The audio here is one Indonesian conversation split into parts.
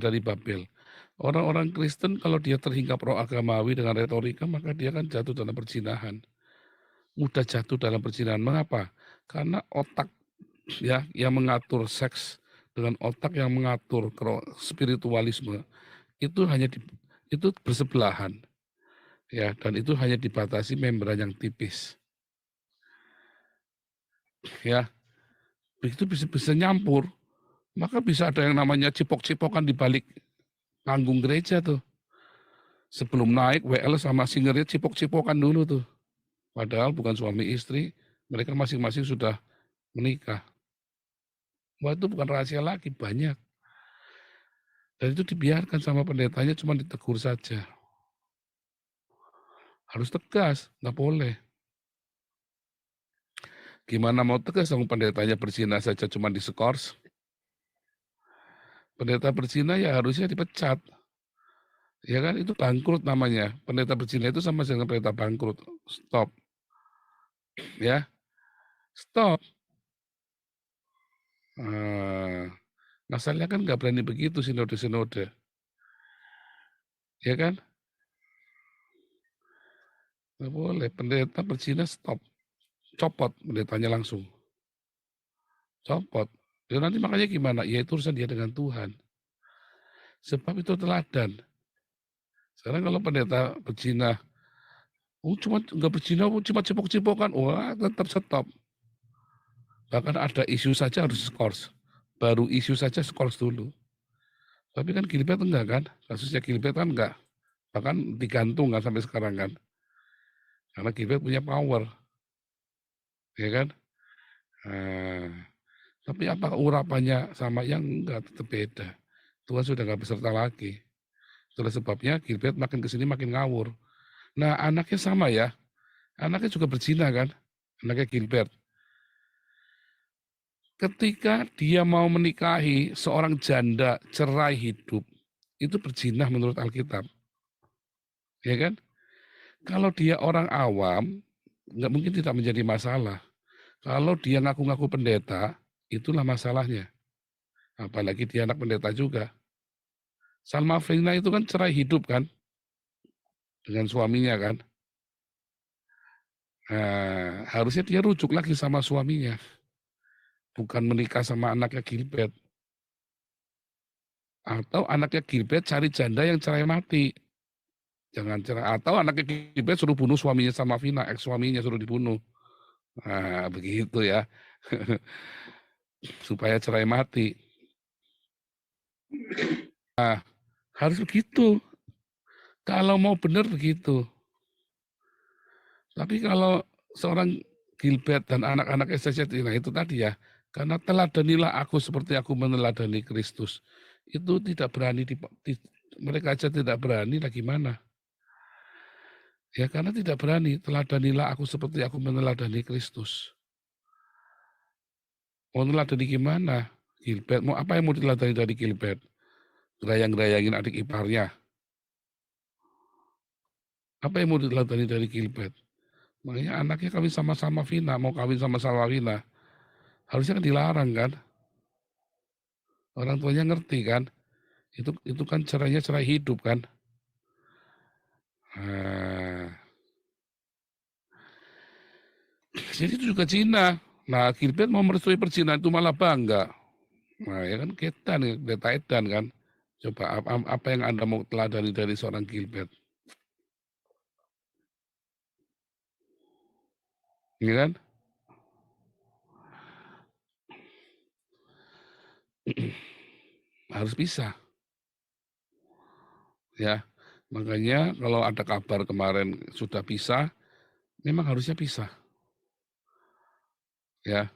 dari Babel. Orang-orang Kristen kalau dia terhingkap roh agamawi dengan retorika, maka dia kan jatuh dalam perzinahan. Mudah jatuh dalam perzinahan. Mengapa? Karena otak ya yang mengatur seks dengan otak yang mengatur spiritualisme itu itu bersebelahan ya, dan itu hanya dibatasi membran yang tipis ya. Begitu bisa nyampur, maka bisa ada yang namanya cipok-cipokan di balik panggung gereja tuh. Sebelum naik WL sama singernya cipok-cipokan dulu tuh. Padahal bukan suami istri, mereka masing-masing sudah menikah. Wah, itu bukan rahasia lagi, banyak. Dan itu dibiarkan sama pendetanya, cuma ditegur saja. Harus tegas, nggak boleh. Gimana mau tegas dong pendetanya berzina saja cuma diskors? Pendeta berzina ya harusnya dipecat. Ya kan itu bangkrut namanya. Pendeta berzina itu sama dengan pendeta bangkrut. Stop. Ya, stop. Masalahnya kan nggak berani begitu sinode-sinode. Ya kan? Nggak boleh. Pendeta berzina stop. Copot pendetanya langsung. Copot. Ya nanti makanya gimana? Ya itu urusan dia dengan Tuhan. Sebab itu teladan. Sekarang kalau pendeta berzina, cuma nggak berzina, cuma cipok-cipokan, wah tetap stop. Bahkan ada isu saja harus skors. Baru isu saja skors dulu. Tapi kan Gilbert enggak kan? Kasusnya Gilbert kan enggak. Bahkan digantung kan sampai sekarang kan. Karena Gilbert punya power. Ya kan? Nah, tapi apa urapannya sama yang enggak, tetap beda. Tuhan sudah enggak beserta lagi. Itulah sebabnya Gilbert makin kesini makin ngawur. Nah anaknya sama ya. Anaknya juga berzina kan. Anaknya Gilbert. Ketika dia mau menikahi seorang janda cerai hidup, itu berzina menurut Alkitab. Ya kan? Kalau dia orang awam, nggak mungkin tidak menjadi masalah. Kalau dia ngaku-ngaku pendeta, itulah masalahnya. Apalagi dia anak pendeta juga. Salma Frina itu kan cerai hidup kan, dengan suaminya kan. Nah, harusnya dia rujuk lagi sama suaminya, bukan menikah sama anaknya Gilbert. Atau anaknya Gilbert cari janda yang cerai mati. Jangan cerai. Atau anaknya Gilbert suruh bunuh suaminya sama Vina, ex suaminya suruh dibunuh. Nah, begitu ya. Supaya cerai mati. Harus begitu. Kalau mau benar begitu. Tapi kalau seorang Gilbert dan anak-anak SCC, nah itu tadi ya, karena teladanilah aku seperti aku meneladani Kristus. Itu tidak berani, mereka aja tidak berani, lah gimana? Ya karena tidak berani, teladanilah aku seperti aku meneladani Kristus. Mau neladani gimana? Gilbert, mau apa yang mau diteladani dari Gilbert? Gerayang-gerayangin adik iparnya. Apa yang mau diteladani dari Gilbert? Makanya anaknya kawin sama-sama Vina, mau kawin sama-sama Vina. Harusnya kan dilarang kan? Orang tuanya ngerti kan? Itu kan caranya cerai hidup kan? Nah, jadi itu juga Cina. Nah, Gilbert mau merestui perzinahan itu malah bangga. Nah, ya kan ketan, beta edan kan. Coba apa yang Anda mau teladani dari seorang Gilbert? Ya kan? Harus bisa. Ya, makanya kalau ada kabar kemarin sudah pisah, memang harusnya pisah. Ya,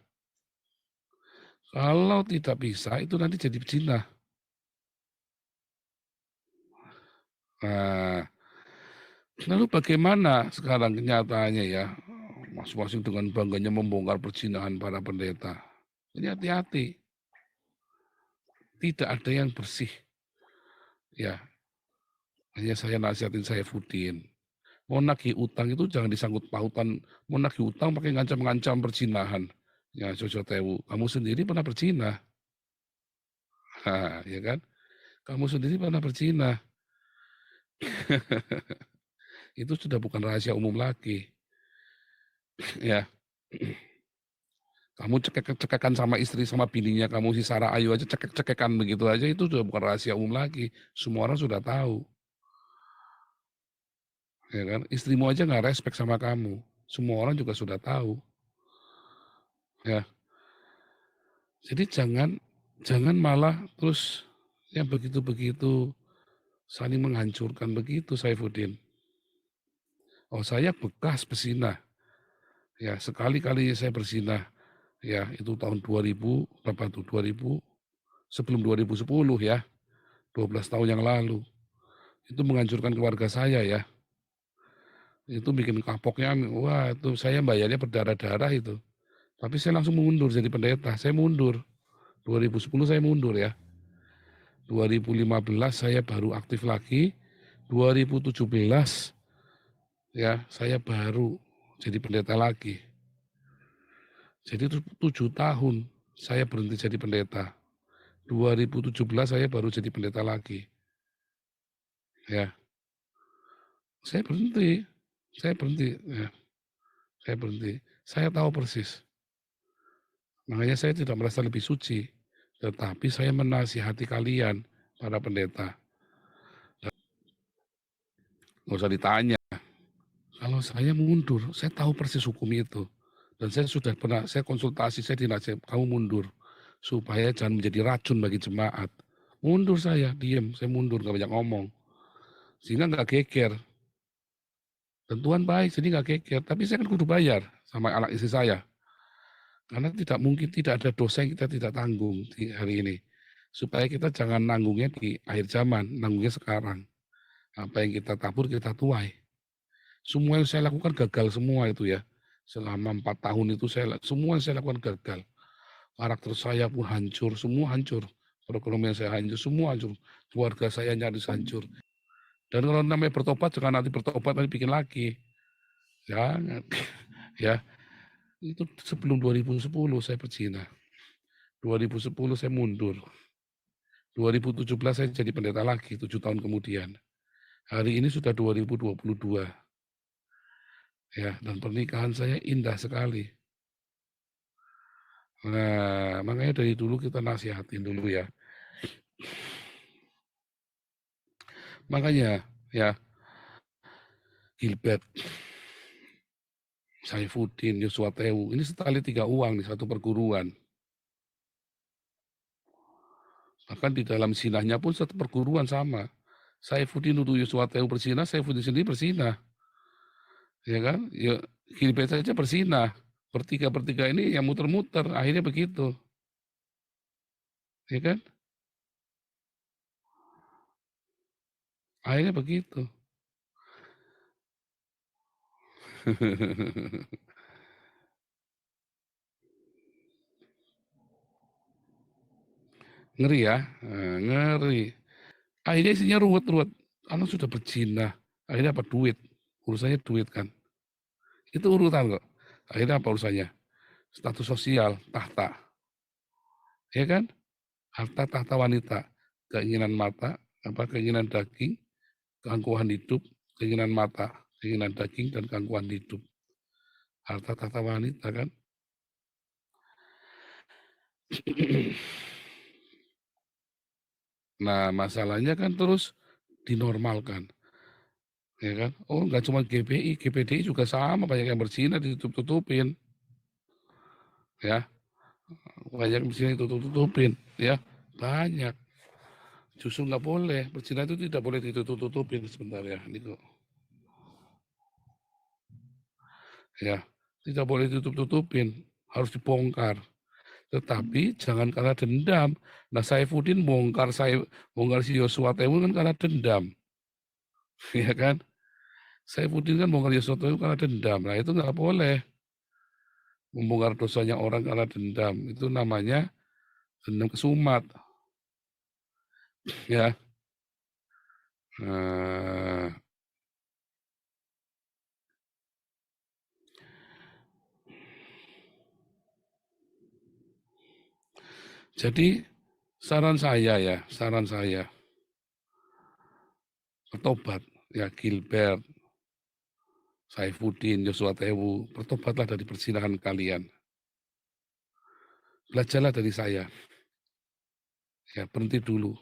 kalau tidak bisa itu nanti jadi Cina. Nah, lalu bagaimana sekarang kenyataannya ya? Masing-masing dengan bangganya membongkar perzinahan para pendeta. Ini hati-hati, tidak ada yang bersih. Ya, hanya saya nasihatin saya Fudin. Mau nagih utang itu jangan disangkut pautan. Mau nagih utang pakai ngancam-ngancam perzinahan. Ya, Jojo Tewu, kamu sendiri pernah berzina, ya kan? Kamu sendiri pernah berzina. Itu sudah bukan rahasia umum lagi. Ya, kamu cekek-cekekan sama istri sama bininya kamu si Sarah Ayu aja cekek-cekekan begitu aja itu sudah bukan rahasia umum lagi. Semua orang sudah tahu, ya kan? Istrimu aja nggak respect sama kamu. Semua orang juga sudah tahu, ya. Jadi jangan jangan malah terus yang begitu-begitu saling menghancurkan begitu, Saifuddin. Oh, saya bekas pezinah. Ya, sekali-kali saya berzinah. Ya, itu tahun 2000, berapa tuh? 2000, sebelum 2010 ya, 12 tahun yang lalu. Itu menghancurkan keluarga saya ya. Itu bikin kapoknya, wah itu saya bayarnya berdarah-darah itu. Tapi saya langsung mundur jadi pendeta, saya mundur. 2010 saya mundur ya. 2015 saya baru aktif lagi. 2017 ya saya baru jadi pendeta lagi. Jadi 7 tahun saya berhenti jadi pendeta. 2017 saya baru jadi pendeta lagi. Ya, saya berhenti. Saya berhenti. Ya, saya berhenti. Saya tahu persis. Makanya saya tidak merasa lebih suci. Tetapi saya menasihati kalian, para pendeta. Nggak usah ditanya. Kalau saya mundur, saya tahu persis hukum itu. Dan saya sudah pernah, saya konsultasi, saya dinasihat, kamu mundur. Supaya jangan menjadi racun bagi jemaat. Mundur saya, diem, saya mundur, nggak banyak ngomong. Sehingga nggak geger. Dan Tuhan baik, jadi nggak geger. Tapi saya kan kudu bayar sama anak istri saya. Karena tidak mungkin tidak ada dosa yang kita tidak tanggung di hari ini. Supaya kita jangan nanggungnya di akhir zaman, nanggungnya sekarang. Apa yang kita tabur, kita tuai. Semua yang saya lakukan gagal semua itu ya. Selama 4 tahun itu semua yang saya lakukan gagal. Karakter saya pun hancur, semua hancur. Perekonomian saya hancur, semua hancur. Keluarga saya nyaris hancur. Dan kalau namanya bertobat, jangan nanti bertobat nanti bikin lagi. Jangan. Ya, itu sebelum 2010 saya berzina. 2010 saya mundur. 2017 saya jadi pendeta lagi, 7 tahun kemudian. Hari ini sudah 2022. Ya, dan pernikahan saya indah sekali. Nah, makanya dari dulu kita nasihatin dulu ya. Makanya ya, Gilbert, Saifuddin, Yosua Tewu, ini setali 3 uang di satu perguruan. Bahkan di dalam sinahnya pun satu perguruan sama. Saifuddin nuduh Yosua Tewu bersinah, Saifuddin sendiri bersinah. Ya kan? Ya, Gilbert saja bersinah. Bertiga-bertiga ini yang muter-muter, akhirnya begitu. Ya kan? Akhirnya begitu. Ngeri ya, ngeri. Akhirnya isinya ruwet-ruwet. Anak sudah berzina, akhirnya apa? Duit. Urusannya duit kan. Itu urutan kok. Akhirnya apa urusannya? Status sosial, tahta. Ya kan? Harta tahta wanita. Keinginan mata, apa keinginan daging, keangkuhan hidup, keinginan mata, keinginan daging dan keangkuhan hidup. Harta tahta wanita kan. Nah, masalahnya kan terus dinormalkan. Ya kan? Oh, nggak cuma GPI, GPDI juga sama, banyak yang berzina ditutup-tutupin. Ya, banyak yang berzina ditutup-tutupin. Ya, banyak. Justru nggak boleh, berzina itu tidak boleh ditutup-tutupin sebentar ya. Ini kok. Ya, tidak boleh ditutup-tutupin, harus dibongkar. Tetapi jangan karena dendam. Nah, Saifuddin bongkar si Yosua Tewu kan karena dendam. Ya kan? Saifuddin kan bongkar Yosua Tewu karena dendam. Nah, itu nggak boleh. Membongkar dosanya orang karena dendam. Itu namanya dendam kesumat. Ya. Nah, jadi saran saya ya, saran saya. bertobat, ya Gilbert, Saifuddin, Joshua Tewu, bertobatlah dari perzinahan kalian. Belajarlah dari saya, ya berhenti dulu